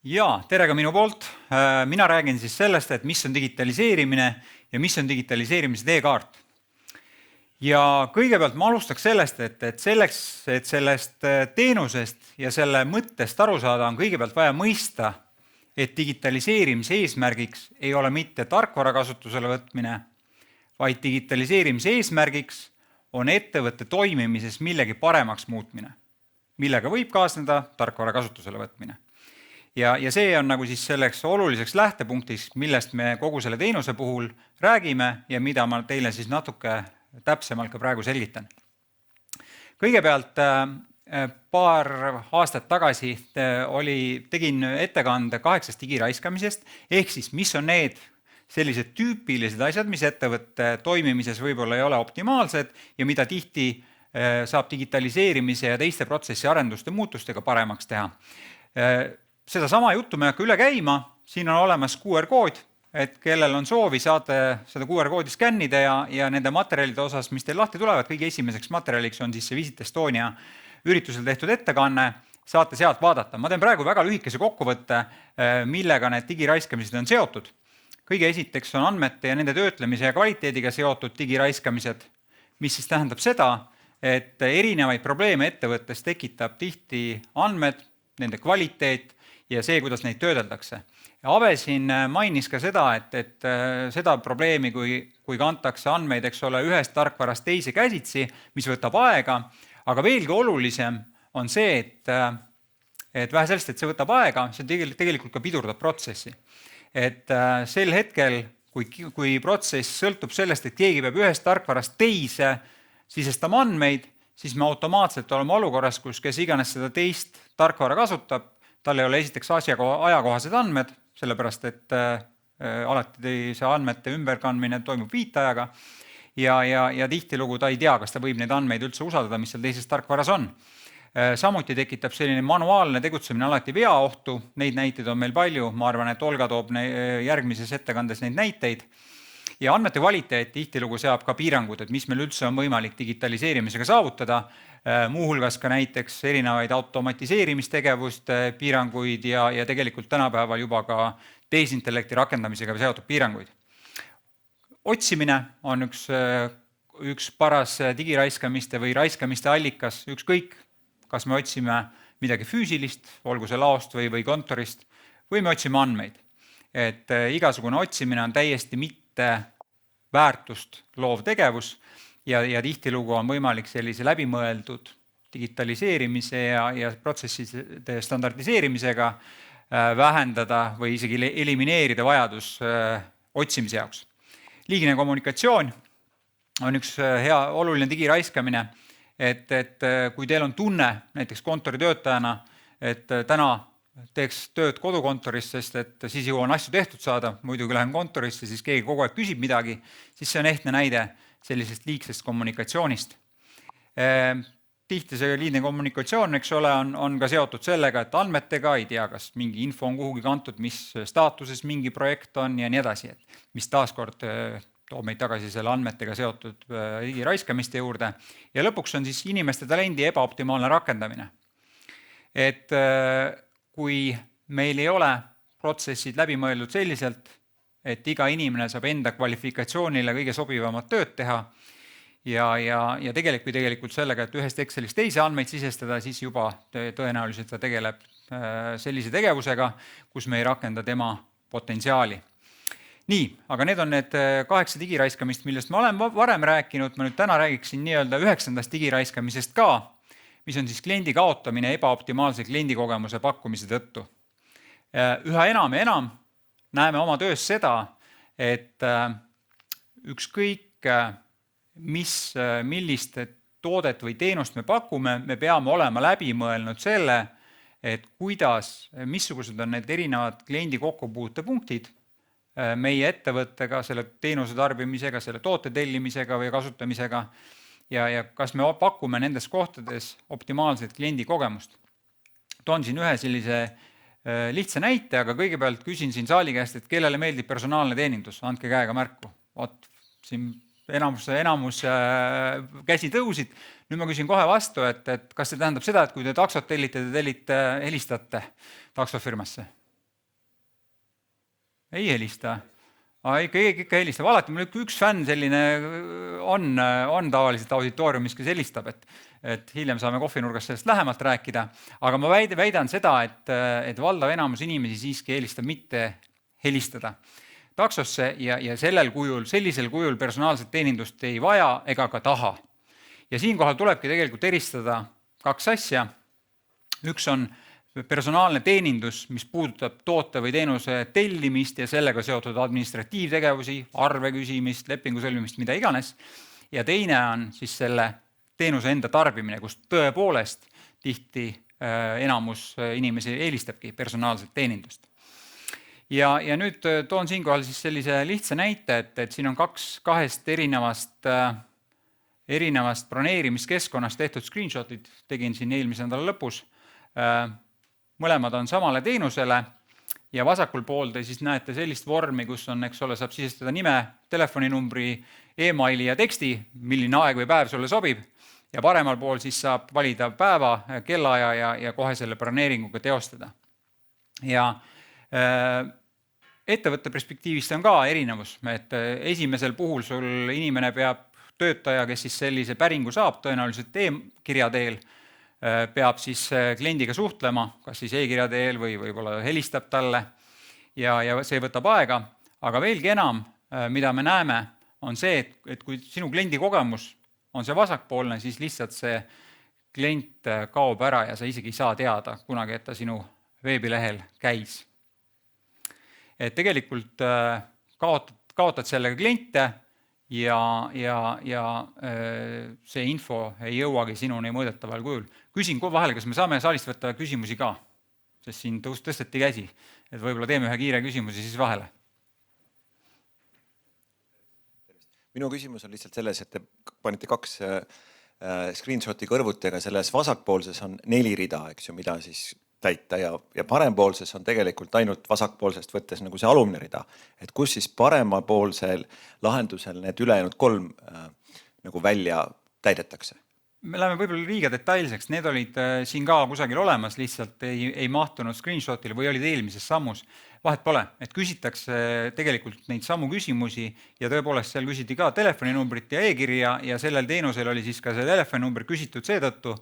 Jaa, tere ka minu poolt. Mina räägin siis sellest, et mis on digitaliseerimine ja mis on digitaliseerimise teekaart. Ja kõigepealt ma alustaks sellest, et selleks, et sellest teenusest ja selle mõttest aru saada, on kõigepealt vaja mõista, et digitaliseerimise eesmärgiks ei ole mitte tarkvara kasutusele võtmine, vaid digitaliseerimise eesmärgiks on ettevõtte toimimises millegi paremaks muutmine, millega võib kaasneda tarkvara kasutusele võtmine. Ja see on nagu siis selleks oluliseks lähtepunktiks, millest me kogu selle teenuse puhul räägime ja mida ma teile siis natuke täpsemalt ka praegu selgitan. Kõigepealt paar aastat tagasi tegin ettekande 8 digiraiskamisest, ehk siis mis on need sellised tüüpilised asjad, mis ettevõtte toimimises võib-olla ei ole optimaalsed ja mida tihti saab digitaliseerimise ja teiste protsessi arenduste muutustega paremaks teha. Seda sama juttu me hakka üle käima, siin on olemas QR-kood, et kellel on soovi, saate seda QR-koodi skännida ja nende materjalide osas, mis teil lahti tulevad, kõige esimeseks materjaliks on siis see Visit Estonia üritusel tehtud ettekanne, saate sealt vaadata. Ma teen praegu väga lühikese kokkuvõtte, millega need digiraiskamised on seotud. Kõige esiteks on andmete ja nende töötlemise ja kvaliteediga seotud digiraiskamised, mis siis tähendab seda, et erinevaid probleeme ettevõttes tekitab tihti andmed, nende kvaliteet ja see, kuidas neid töödeldakse. Ave siin mainis ka seda, et seda probleemi, kui kantakse andmeid, eks ole, ühest tarkvarast teise käsitsi, mis võtab aega, aga veelgi olulisem on see, et vähe sellest, et see võtab aega, see tegelikult ka pidurdab protsessi. Et sel hetkel, kui protsess sõltub sellest, et keegi peab ühest tarkvarast teise sisestama andmeid, siis me automaatselt oleme olukorras, kus kes iganes seda teist tarkvara kasutab, tal ei ole esiteks ajakohased andmed, sellepärast et alati see andmete ümberkandmine toimub viitajaga ja tihtilugu ta ei tea, kas ta võib neid andmeid üldse usaldada, mis seal teises tarkvaras on. Samuti tekitab selline manuaalne tegutsemine alati veaohtu, neid näiteid on meil palju, ma arvan, et Olga toob järgmises ettekandes neid näiteid. Ja andmete kvaliteet tihtilugu seab ka piirangud, et mis meil üldse on võimalik digitaliseerimisega saavutada, muuhulgas ka näiteks erinevaid automatiseerimistegevust, piiranguid ja tegelikult tänapäeval juba ka tehisintellekti rakendamisega seotud piiranguid. Otsimine on üks paras digiraiskamiste või raiskamiste allikas, ükskõik, kas me otsime midagi füüsilist, olgu see laost või kontorist, või me otsime andmeid. Et igasugune otsimine on täiesti mitte väärtust loov tegevus ja tihtilugu on võimalik sellise läbimõeldud digitaliseerimise ja protsesside standardiseerimisega vähendada või isegi elimineerida vajadus otsimise jaoks. Liigne kommunikatsioon on üks hea oluline digiraiskamine, et kui teil on tunne näiteks kontoritöötajana, et täna teeks tööd kodukontoris, sest et siis jõuan asju tehtud saada, muidugi lähen kontorisse, siis keegi kogu aeg küsib midagi, siis see on ehtne näide sellisest liigsest kommunikatsioonist. Tihti see liigne kommunikatsioon, eks ole, on ka seotud sellega, et andmetega ei tea, kas mingi info on kuhugi kantud, mis staatuses mingi projekt on ja nii edasi, mis taaskord toob meid tagasi selle andmetega seotud digiraiskamiste juurde. Ja lõpuks on siis inimeste talendi ebaoptimaalne rakendamine. Et kui meil ei ole protsessid läbi mõeldud selliselt, et iga inimene saab enda kvalifikatsioonile kõige sobivamat tööd teha ja tegelikult sellega, et ühest Excelist teise andmeid sisestada, siis juba tõenäoliselt ta tegeleb sellise tegevusega, kus me ei rakenda tema potentsiaali. Nii, aga need on need 8 digiraiskamist, millest ma olen varem rääkinud, ma nüüd täna räägiksin nii-öelda 9. digiraiskamisest ka, mis on siis kliendi kaotamine ebaoptimaalse kliendikogemuse pakkumise tõttu. Üha enam ja enam näeme oma töös seda, et ükskõik millist toodet või teenust me pakume, me peame olema läbi mõelnud selle, et missugused on need erinevad kliendi kokkupuutepunktid meie ettevõttega, selle teenuse tarbimisega, selle toote tellimisega või kasutamisega ja kas me pakume nendes kohtades optimaalset kliendi kogemust. Toon siin ühe sellise lihtsa näite, aga kõigepealt küsin siin saali käest, et kellele meeldib personaalne teenindus, andke käega märku. Siin enamus käsi tõusid. Nüüd ma küsin kohe vastu, et kas see tähendab seda, et kui te taksot tellite, te helistate taksofirmasse? ei helista. Ikka helistab, alati mul üks fänn selline on tavaliselt auditooriumis, kes helistab, et hiljem saame kohvinurgas sellest lähemalt rääkida, aga ma väidan seda, et valdav enamus inimesi siiski helistab mitte helistada taksosse ja sellisel kujul personaalset teenindust ei vaja ega ka taha. Ja siinkohal tulebki tegelikult eristada kaks asja. Üks on personaalne teenindus, mis puudutab toote või teenuse tellimist ja sellega seotud administratiivtegevusi, arve küsimist, lepingu sõlmimist, mida iganes. Ja teine on siis selle teenuse enda tarbimine, kus tõepoolest tihti enamus inimesi eelistabki personaalset teenindust. Ja nüüd toon siinkohal siis sellise lihtsa näite, et siin on kahest erinevast broneerimiskeskkonnast tehtud screenshotid, tegin siin eelmise nädala lõpus. Mõlemad on samale teenusele ja vasakul pool te siis näete sellist vormi, kus on, saab sisestada nime, telefoninumbri, emaili ja teksti, milline aeg või päev sulle sobib. Ja paremal pool siis saab valida päeva, kellaaja ja kohe selle broneeringuga teostada. Ja ettevõtte perspektiivist on ka erinevus, et esimesel puhul sul inimene peab töötaja, kes siis sellise päringu saab, tõenäoliselt e-kirja teel, peab siis kliendiga suhtlema, kas siis e-kirja teel või võib-olla helistab talle ja see võtab aega. Aga veelgi enam, mida me näeme, on see, et kui sinu kliendi kogemus on see vasakpoolne, siis lihtsalt see klient kaob ära ja sa isegi ei saa teada kunagi, et ta sinu veebilehel käis. Et tegelikult kaotad sellega kliente ja see info ei jõuagi sinuni mõõdetaval kujul. Küsin vahele, kas me saame saalist võtta küsimusi ka, sest siin tõsteti käsi, et võib-olla teeme ühe kiire küsimusi siis vahele. Minu küsimus on lihtsalt selles, et te panite 2 screenshoti kõrvutega, selles vasakpoolses on 4 rida, eks ju, mida siis täita ja parempoolses on tegelikult ainult vasakpoolsest võttes nagu see alumne rida. Et kus siis paremapoolsel lahendusel need ülejäänud 3 nagu välja täidetakse? Me läheme võib-olla liiga detailseks, need olid siin ka kusagil olemas, lihtsalt ei mahtunud screenshotile või olid eelmises sammus. Vahet pole, et küsitakse tegelikult neid samu küsimusi ja tõepoolest seal küsiti ka telefoninumbrit ja e-kirja ja sellel teenusel oli siis ka see telefoninumber küsitud seetõttu,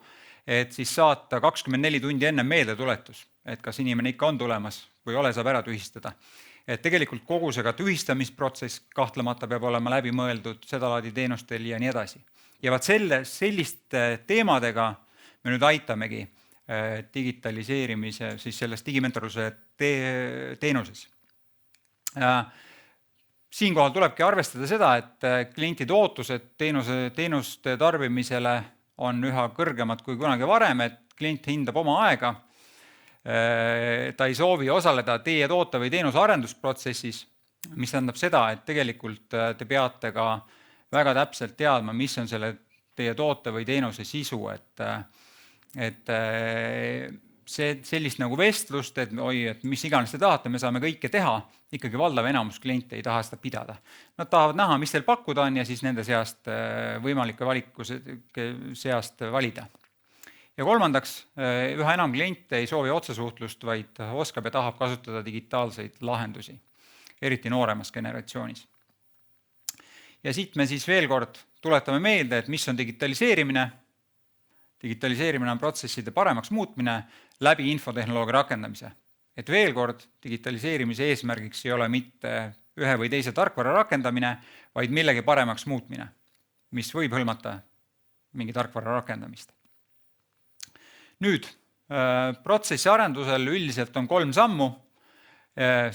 et siis saata 24 tundi enne meeldetuletus, et kas inimene ikka on tulemas või ole saab ära tühistada. Et tegelikult kogu see ka tühistamisprotsess kahtlemata peab olema läbi mõeldud sedalaadi teenustel ja nii edasi. Ja vaat selliste teemadega me nüüd aitamegi digitaliseerimise, siis selles digimentorluse teenuses. Siinkohal tulebki arvestada seda, et klientide ootused teenuste tarbimisele on üha kõrgemad kui kunagi varem, et klient hindab oma aega. Ta ei soovi osaleda teie toote või teenuse arendusprotsessis, mis tähendab seda, et tegelikult te peate ka väga täpselt teadma, mis on selle teie toote või teenuse sisu, et sellist nagu vestlust, et mis iganes te tahate, me saame kõike teha, ikkagi valdav enamus kliente ei taha seda pidada. Nad tahavad näha, mis teil pakkuda on ja siis nende seast võimalike valiku seast valida. Ja kolmandaks, üha enam kliente ei soovi otsesuhtlust, vaid oskab ja tahab kasutada digitaalseid lahendusi, eriti nooremas generatsioonis. Ja siit me siis veel kord tuletame meelde, et mis on digitaliseerimine. Digitaliseerimine on protsesside paremaks muutmine läbi infotehnoloogia rakendamise. Et veel kord, digitaliseerimise eesmärgiks ei ole mitte ühe või teise tarkvara rakendamine, vaid millegi paremaks muutmine, mis võib hõlmata mingi tarkvara rakendamist. Nüüd, protsessi arendusel üldiselt on 3 sammu,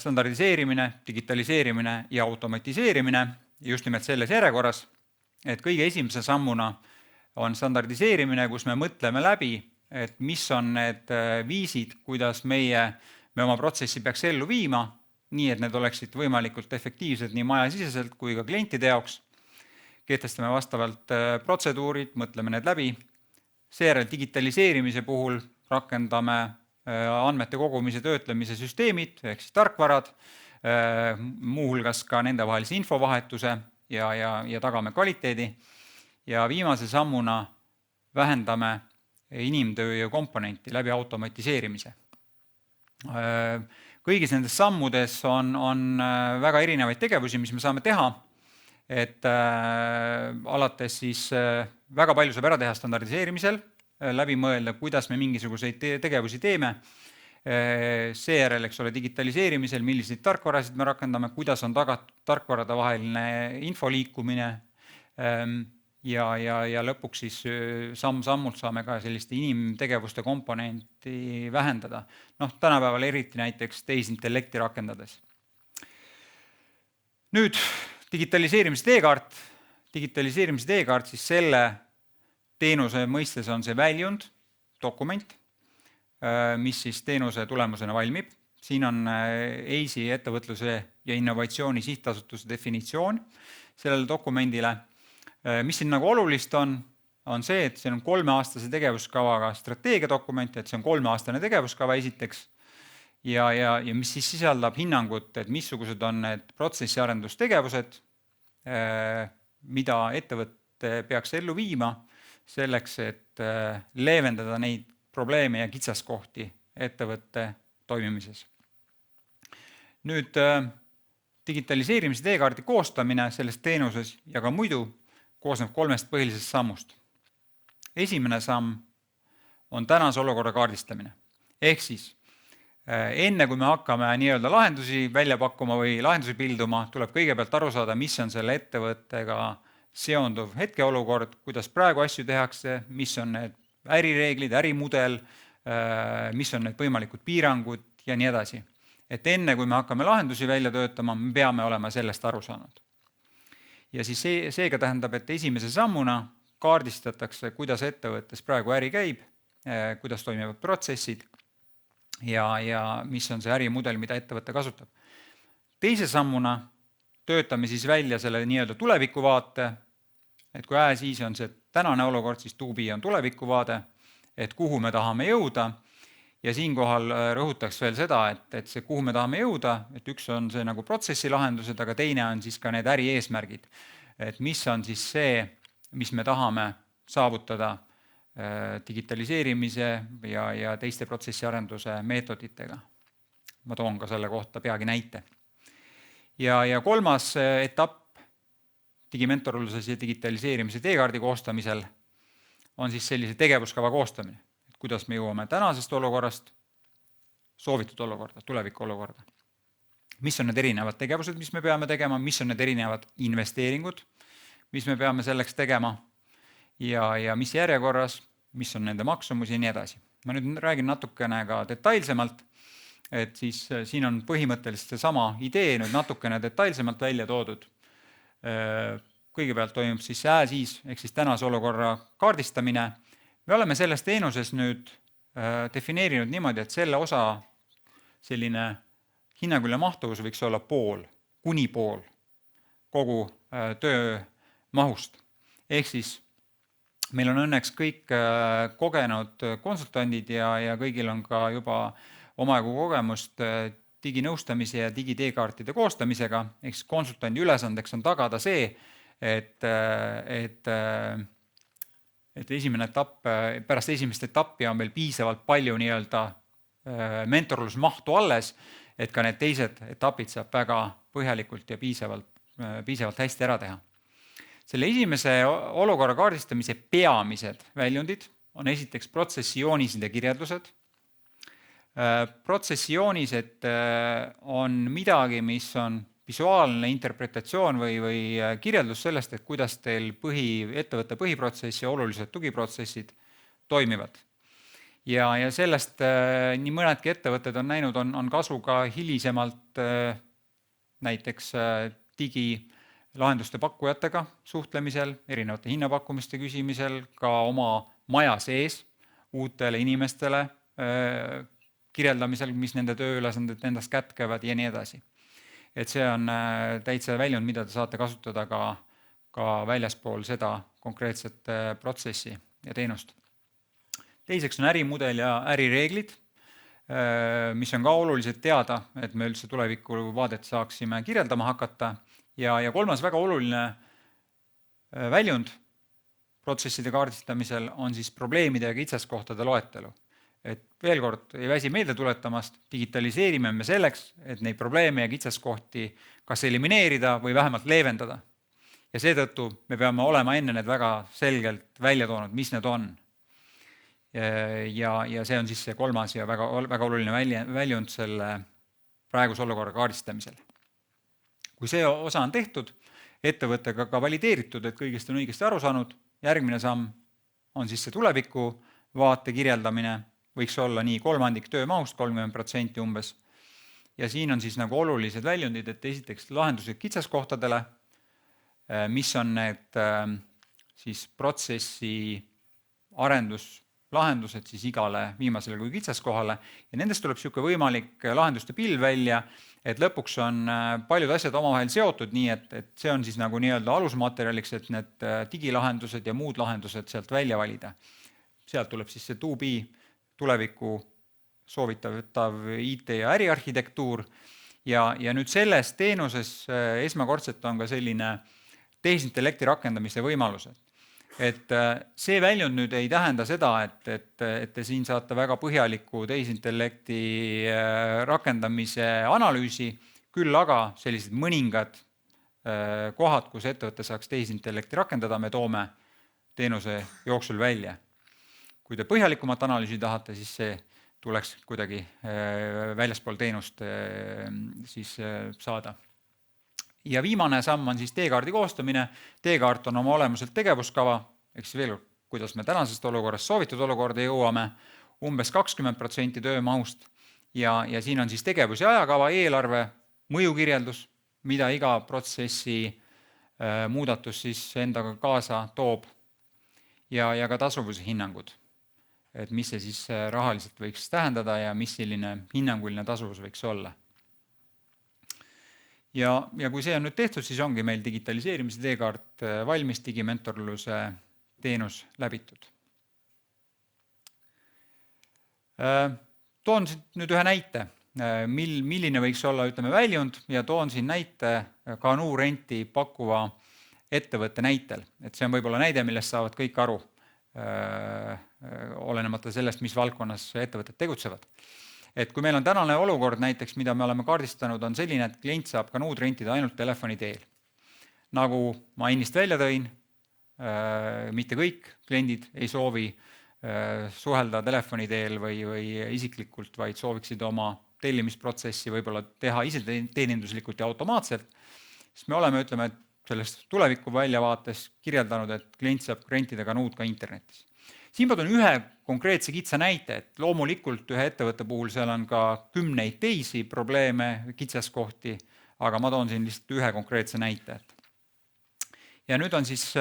standardiseerimine, digitaliseerimine ja automatiseerimine, just nimelt selles järjekorras, et kõige esimese sammuna on standardiseerimine, kus me mõtleme läbi, et mis on need viisid, kuidas me oma protsessi peaks ellu viima, nii et need oleksid võimalikult efektiivsed nii majasiseselt kui ka klientide jaoks. Kehtestame vastavalt protseduurid, mõtleme need läbi. Seejärel digitaliseerimise puhul rakendame andmete kogumise töötlemise süsteemid, ehk siis tarkvarad, muuhulgas ka nende vahelise infovahetuse ja tagame kvaliteedi. Ja viimase sammuna vähendame inimtööjõu komponenti läbi automatiseerimise. Kõigis nendes sammudes on väga erinevaid tegevusi, mis me saame teha, et alates siis väga palju saab ära teha standardiseerimisel, läbi mõelda, kuidas me mingisuguseid tegevusi teeme, seejärel, eks ole, digitaliseerimisel, milliseid tarkvarasid me rakendame, kuidas on tagatud tarkvarade vaheline info liikumine ja lõpuks siis samm-sammult saame ka selliste inimtegevuste komponenti vähendada. Tänapäeval eriti näiteks tehisintellekti rakendades. Nüüd digitaliseerimise teekaart. Digitaliseerimise teekaart siis selle teenuse mõistes on see väljund, dokument, mis siis teenuse tulemusena valmib. Siin on EISi ettevõtluse ja innovatsiooni sihtasutuse definitsioon sellele dokumendile. Mis siin nagu olulist on see, et see on 3-aastase tegevuskavaga strateegiadokument, et see on 3-aastane tegevuskava esiteks ja mis siis sisaldab hinnangut, et missugused on need protsessiarendustegevused, mida ettevõte peaks ellu viima selleks, et leevendada neid probleeme ja kitsaskohti ettevõtte toimimises. Nüüd digitaliseerimise teekaardi koostamine selles teenuses ja ka muidu koosneb 3 põhilisest sammust. Esimene samm on tänase olukorra kaardistamine. Ehk siis enne kui me hakkame nii-öelda lahendusi välja pakkuma või lahendusi pilduma, tuleb kõigepealt aru saada, mis on selle ettevõttega seonduv hetkeolukord, kuidas praegu asju tehakse, mis on need ärireeglid, ärimudel, mis on need võimalikud piirangud ja nii edasi. Et enne kui me hakkame lahendusi välja töötama, me peame olema sellest aru saanud. Ja siis seega tähendab, et esimese sammuna kaardistatakse, kuidas ettevõttes praegu äri käib, kuidas toimivad protsessid ja mis on see ärimudel, mida ettevõte kasutab. Teise sammuna töötame siis välja selle nii-öelda tulevikuvaate, et kui siis on see tänane olukord, siis tuubi on tulevikuvaade, et kuhu me tahame jõuda. Ja siinkohal rõhutaks veel seda, et see, kuhu me tahame jõuda, et üks on see nagu protsessi lahendused, aga teine on siis ka need äri eesmärgid. Et mis on siis see, mis me tahame saavutada digitaliseerimise ja teiste protsessiarenduse meetoditega. Ma toon ka selle kohta peagi näite. Ja 3. etapp digimentorluses ja digitaliseerimise teekaardi koostamisel on siis sellise tegevuskava koostamine. Kuidas me jõuame tänasest olukorrast soovitud olukorda, tuleviku olukorda. Mis on need erinevad tegevused, mis me peame tegema, mis on need erinevad investeeringud, mis me peame selleks tegema ja mis järjekorras, mis on nende maksumus ja nii edasi. Ma nüüd räägin natukene ka detailsemalt, et siis siin on põhimõtteliselt see sama idee nüüd natukene detailsemalt välja toodud. Kõigepealt toimub siis ehk siis tänase olukorra kaardistamine. Me oleme selles teenuses nüüd defineerinud niimoodi, et selle osa selline hinnanguline mahtuvus võiks olla kuni pool kogu töö mahust. Ehk siis meil on õnneks kõik kogenud konsultandid ja kõigil on ka juba omajagu kogemust diginõustamise ja digiteekaartide koostamisega. Ehk siis konsultandi ülesandeks on tagada see, et esimene etapp, pärast esimest etappi on meil piisavalt palju nii-öelda mentorlusmahtu alles, et ka need teised etapid saab väga põhjalikult ja piisavalt hästi ära teha. Selle esimese olukorra kaardistamise peamised väljundid on esiteks protsessijoonised ja kirjeldused. Protsessijoonised on midagi, mis on visuaalne interpretatsioon või kirjeldus sellest, et kuidas teil ettevõtte põhiprotsess ja olulised tugiprotsessid toimivad. Ja sellest nii mõnedki ettevõtted on näinud, on kasu ka hilisemalt näiteks digilahenduste pakkujatega suhtlemisel, erinevate hinnapakkumiste küsimisel, ka oma maja sees uutele inimestele kirjeldamisel, mis nende tööülesanded endast kätkevad ja nii edasi. Et see on täitsa väljund, mida te saate kasutada ka väljaspool seda konkreetset protsessi ja teenust. Teiseks on ärimudel ja ärireeglid, mis on ka oluliselt teada, et me üldse tuleviku vaadet saaksime kirjeldama hakata. Ja 3. väga oluline väljund protsesside kaardistamisel on siis probleemide ja kitsaskohtade loetelu. et veel kord ei väsi meelde tuletamast, digitaliseerime me selleks, et neid probleeme ja kitsaskohti kas elimineerida või vähemalt leevendada. Ja seetõttu me peame olema enne need väga selgelt välja toonud, mis need on. Ja see on siis see kolmas ja väga oluline väljund selle praeguse olukorra kaardistamisel. Kui see osa on tehtud, ettevõttega ka valideeritud, et kõigest on õigesti aru saanud, järgmine samm on siis see tuleviku vaate kirjeldamine, võiks olla nii 1/3 töömahust, 30% umbes. Ja siin on siis nagu olulised väljundid, et esiteks lahendused kitsaskohtadele, mis on need siis protsessi arenduslahendused siis igale viimasele kui kitsaskohale ja nendest tuleb niisugune võimalik lahenduste pilv välja, et lõpuks on paljud asjad omavahel seotud, nii et see on siis nagu nii-öelda alusmaterjaliks, et need digilahendused ja muud lahendused sealt välja valida. Sealt tuleb siis see to be tuleviku soovitav IT ja äriarhitektuur ja nüüd selles teenuses esmakordselt on ka selline tehisintellekti rakendamise võimalused. Et see väljund nüüd ei tähenda seda, et te siin saate väga põhjaliku tehisintellekti rakendamise analüüsi, küll aga sellised mõningad kohad, kus ettevõte saaks tehisintellekti rakendada, me toome teenuse jooksul välja. Kui te põhjalikumat analüüsi tahate, siis see tuleks kuidagi väljaspool teenust siis saada. Ja viimane samm on siis teekaardi koostamine. Teekaart on oma olemuselt tegevuskava, eks veel, kuidas me tänasest olukorrast soovitud olukorda jõuame, umbes 20% töömahust ja siin on siis tegevus- ja ajakava, eelarve, mõjukirjeldus, mida iga protsessi muudatus siis endaga kaasa toob ja ka tasuvuse hinnangud, et mis see siis rahaliselt võiks tähendada ja mis selline hinnanguline tasuvus võiks olla. Ja kui see on nüüd tehtud, siis ongi meil digitaliseerimise teekaart valmis, digimentorluse teenus läbitud. Toon nüüd ühe näite, milline võiks olla, ütleme, väljund ja toon siin näite kanuurenti pakkuva ettevõtte näitel. Et see on võib-olla näide, millest saavad kõik aru, olenemata sellest, mis valdkonnas ettevõtted tegutsevad. Et kui meil on tänane olukord näiteks, mida me oleme kaardistanud, on selline, et klient saab kanuud rentida ainult telefoni teel. Nagu ma ennist välja tõin, mitte kõik kliendid ei soovi suhelda telefoni teel või isiklikult, vaid sooviksid oma tellimisprotsessi võib-olla teha ise teeninduslikult ja automaatselt. Siis me oleme, ütleme, sellest tuleviku väljavaates kirjeldanud, et klient saab rentida kanuud ka internetis. Siin ma toon ühe konkreetse kitsa näite, et loomulikult ühe ettevõtte puhul seal on ka kümneid teisi probleeme, kitsaskohti, aga ma toon siin lihtsalt ühe konkreetse näite. Ja nüüd on siis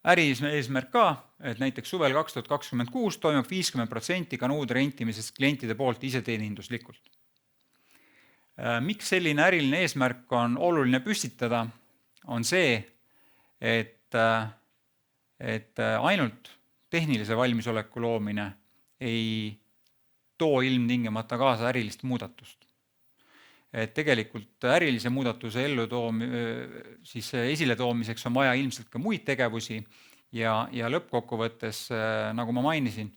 ärieesmärk ka, et näiteks suvel 2026 toimub 50% kanuude rentimisest klientide poolt iseteeninduslikult. Miks selline äriline eesmärk on oluline püstitada, on see, et ainult tehnilise valmisoleku loomine ei too ilmtingimata kaasa ärilist muudatust. Et tegelikult ärilise muudatuse siis esile toomiseks on vaja ilmselt ka muid tegevusi ja lõppkokkuvõttes, nagu ma mainisin,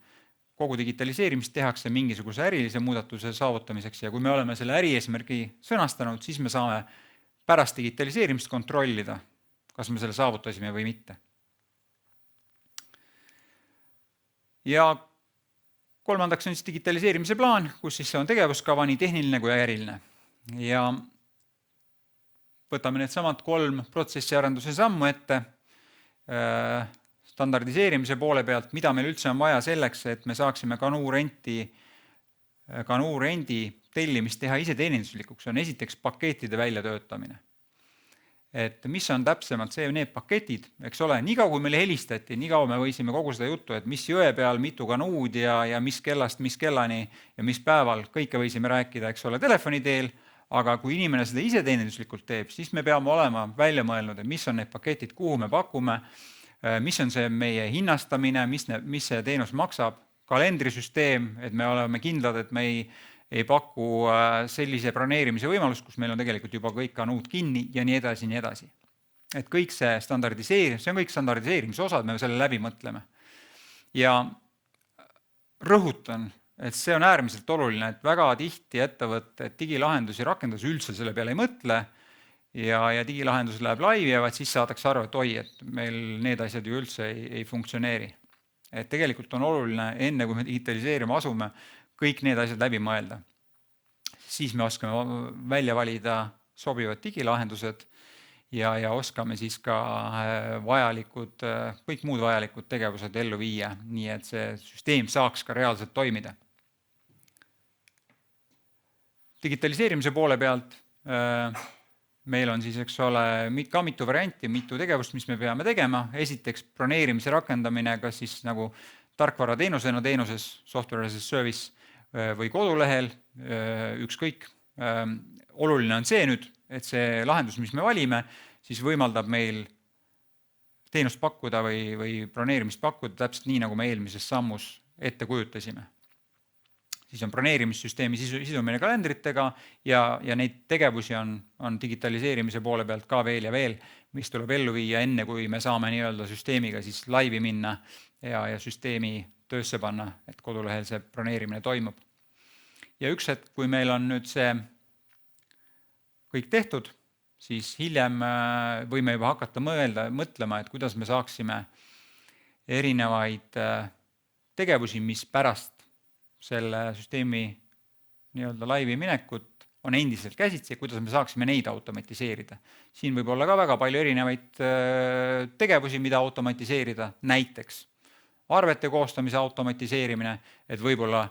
kogu digitaliseerimist tehakse mingisuguse ärilise muudatuse saavutamiseks ja kui me oleme selle ärieesmärgi sõnastanud, siis me saame pärast digitaliseerimist kontrollida, kas me selle saavutasime või mitte. Ja kolmandaks on siis digitaliseerimise plaan, kus siis on tegevuskava nii tehniline kui äriline. Ja võtame need samad 3 protsessiarenduse sammu ette standardiseerimise poole pealt, mida meil üldse on vaja selleks, et me saaksime kanuurendi tellimist teha iseteeninduslikuks, on esiteks pakettide väljatöötamine. Et mis on täpsemalt need paketid, eks ole, nii kaua kui meile helistati, nii kaua me võisime kogu seda juttu, et mis jõe peal, mitu kanuud ja mis kellast, mis kellani ja mis päeval, kõike võisime rääkida, eks ole, telefoni teel, aga kui inimene seda iseteeninduslikult teeb, siis me peame olema välja mõelnud, et mis on need paketid, kuhu me pakume, mis on see meie hinnastamine, mis see teenus maksab, kalendrisüsteem, et me oleme kindlad, et me ei paku sellise broneerimise võimalust, kus meil on tegelikult juba kõik kanuud kinni ja nii edasi, nii edasi. Et kõik see on kõik standardiseerimise osad, me selle läbi mõtleme. Ja rõhutan, et see on äärmiselt oluline, et väga tihti ettevõtted digilahendusi rakendus üldse selle peale ei mõtle ja digilahendus läheb laivi ja siis saadakse aru, et oi, et meil need asjad ju üldse ei funktsioneeri. Et tegelikult on oluline, enne kui me digitaliseerima asume, kõik need asjad läbi mõelda. Siis me oskame välja valida sobivad digilahendused ja oskame siis ka kõik muud vajalikud tegevused ellu viia, nii et see süsteem saaks ka reaalselt toimida. Digitaliseerimise poole pealt meil on siis, eks ole, ka mitu varianti, mitu tegevust, mis me peame tegema. Esiteks broneerimise rakendamine, kas siis nagu tarkvara teenusena teenuses, software as a service või kodulehel, ükskõik. Oluline on see nüüd, et see lahendus, mis me valime, siis võimaldab meil teenust pakkuda või broneerimist pakkuda täpselt nii, nagu me eelmises sammus ette kujutasime. Siis on broneerimissüsteemi sidumine kalendritega ja neid tegevusi on digitaliseerimise poole pealt ka veel ja veel, mis tuleb ellu viia enne, kui me saame nii-öelda süsteemiga siis laivi minna ja süsteemi töösse panna, et kodulehel see broneerimine toimub. Ja üks hetk, kui meil on nüüd see kõik tehtud, siis hiljem võime juba hakata mõtlema, et kuidas me saaksime erinevaid tegevusi, mis pärast selle süsteemi nii-öelda laivi minekut on endiselt käsitsi, kuidas me saaksime neid automatiseerida. Siin võib olla ka väga palju erinevaid tegevusi, mida automatiseerida, näiteks arvete koostamise automatiseerimine, et võib-olla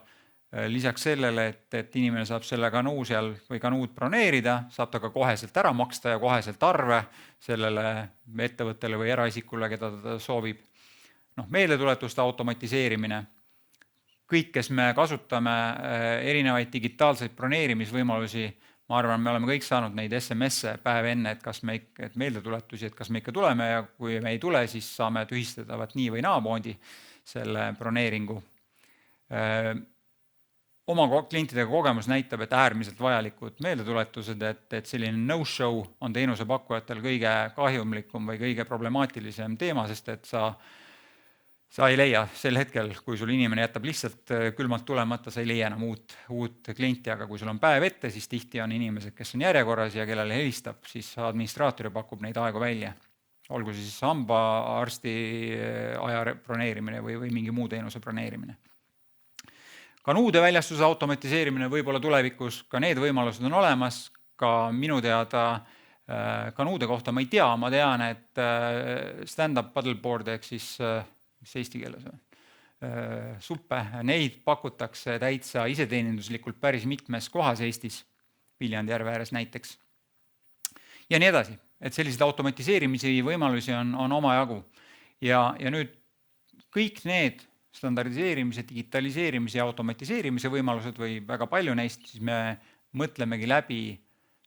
lisaks sellele, et inimene saab selle kanuu seal või kanuud broneerida, saab ta ka koheselt ära maksta ja koheselt arve sellele ettevõttele või eraisikule, keda ta soovib. Meeldetuletuste automatiseerimine. Kõik, kes me kasutame erinevaid digitaalseid broneerimisvõimalusi, ma arvan, me oleme kõik saanud neid SMS-e päev enne, et meeldetuletusi, et kas me ikka tuleme ja kui me ei tule, siis saame tühistada nii või naamoodi selle broneeringu. Oma klientidega kogemus näitab, et äärmiselt vajalikud meeldetuletused, et selline no-show on teenusepakkujatel kõige kahjumlikum või kõige problemaatilisem teema, sest et sa ei leia sel hetkel, kui sul inimene jätab lihtsalt külmalt tulemata, sa ei leia enam uut klienti, aga kui sul on päev ette, siis tihti on inimesed, kes on järjekorras ja kellele helistab, siis administraator pakub neid aegu välja. Olgu siis hambaarsti aja broneerimine või mingi muu teenuse broneerimine. Kanuude väljastuse automatiseerimine võib-olla tulevikus, ka need võimalused on olemas, ka minu teada kanuude kohta ma ei tea, ma tean, et stand-up paddleboard ehk siis mis eesti keeles on, suppe, neid pakutakse täitsa iseteeninduslikult päris mitmes kohas Eestis, Viljandi järve ääres näiteks. Ja nii edasi, et selliseid automatiseerimise võimalusi on omajagu. Ja nüüd kõik need standardiseerimise, digitaliseerimise ja automatiseerimise võimalused või väga palju neist, siis me mõtlemegi läbi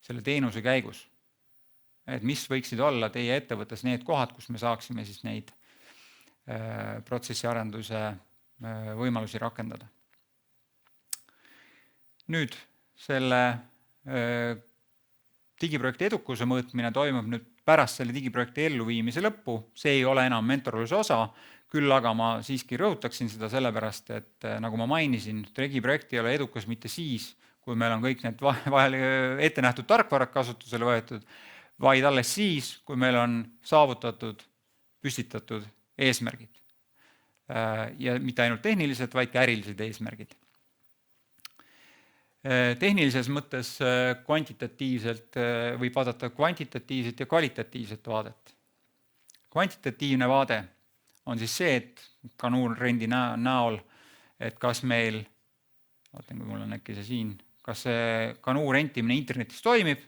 selle teenuse käigus. Et mis võiksid olla teie ettevõttes need kohad, kus me saaksime siis neid protsessiarenduse võimalusi rakendada. Nüüd selle digiprojekti edukuse mõõtmine toimub nüüd pärast selle digiprojekti elluviimise lõppu. See ei ole enam mentorluse osa, küll aga ma siiski rõhutaksin seda sellepärast, et nagu ma mainisin, digiprojekt ei ole edukas mitte siis, kui meil on kõik need ette nähtud tarkvarad kasutusele võetud, vaid alles siis, kui meil on saavutatud, püstitatud eesmärgid. Ja mitte ainult tehnilised, vaid ka ärilised eesmärgid. Tehnilises mõttes kvantitatiivselt võib vaadata kvantitatiivset ja kvalitatiivset vaadet. Kvantitatiivne vaade on siis see, et kanuurrendi näol, et kas meil, vaatan, kui mul on äkki see siin, kas see kanuur rentimine internetis toimib,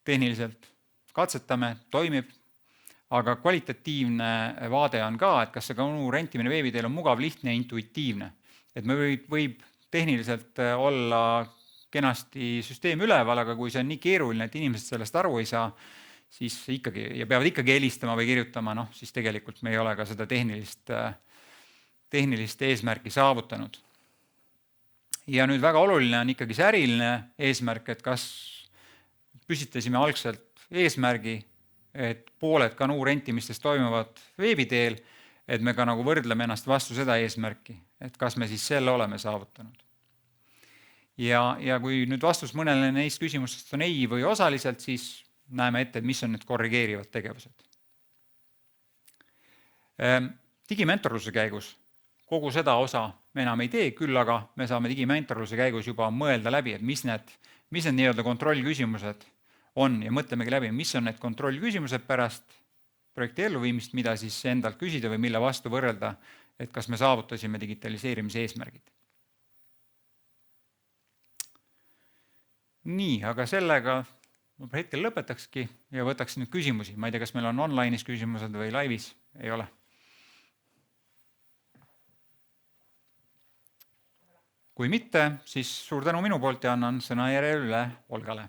tehniliselt katsetame, toimib, aga kvalitatiivne vaade on ka, et kas see kanuur rentimine veebiteel on mugav, lihtne ja intuitiivne. Et me võib tehniliselt olla kenasti süsteem üleval, aga kui see on nii keeruline, et inimesed sellest aru ei saa, siis ikkagi, ja peavad ikkagi helistama või kirjutama, siis tegelikult me ei ole ka seda tehnilist eesmärki saavutanud. Ja nüüd väga oluline on ikkagi see äriline eesmärk, et kas püsitasime algselt eesmärgi, et pooled kanuur rentimistest toimuvad veebiteel, et me ka nagu võrdleme ennast vastu seda eesmärki, et kas me siis selle oleme saavutanud. Ja kui nüüd vastus mõnele neist küsimustest on ei või osaliselt, siis näeme ette, et mis on need korrigeerivad tegevused. Digimentorluse käigus kogu seda osa me enam ei tee, küll aga me saame digimentorluse käigus juba mõelda läbi, et mis need nii-öelda kontrollküsimused on ja mõtlemegi läbi, mis on need kontrollküsimused pärast projekti elluviimist, mida siis endalt küsida või mille vastu võrrelda, et kas me saavutasime digitaliseerimise eesmärgid. Nii, aga sellega ma hetkel lõpetakski ja võtaks nüüd küsimusi. Ma ei tea, kas meil on online'is küsimused või laivis? Ei ole. Kui mitte, siis suur tänu minu poolt ja annan sõna järjele üle Olgale.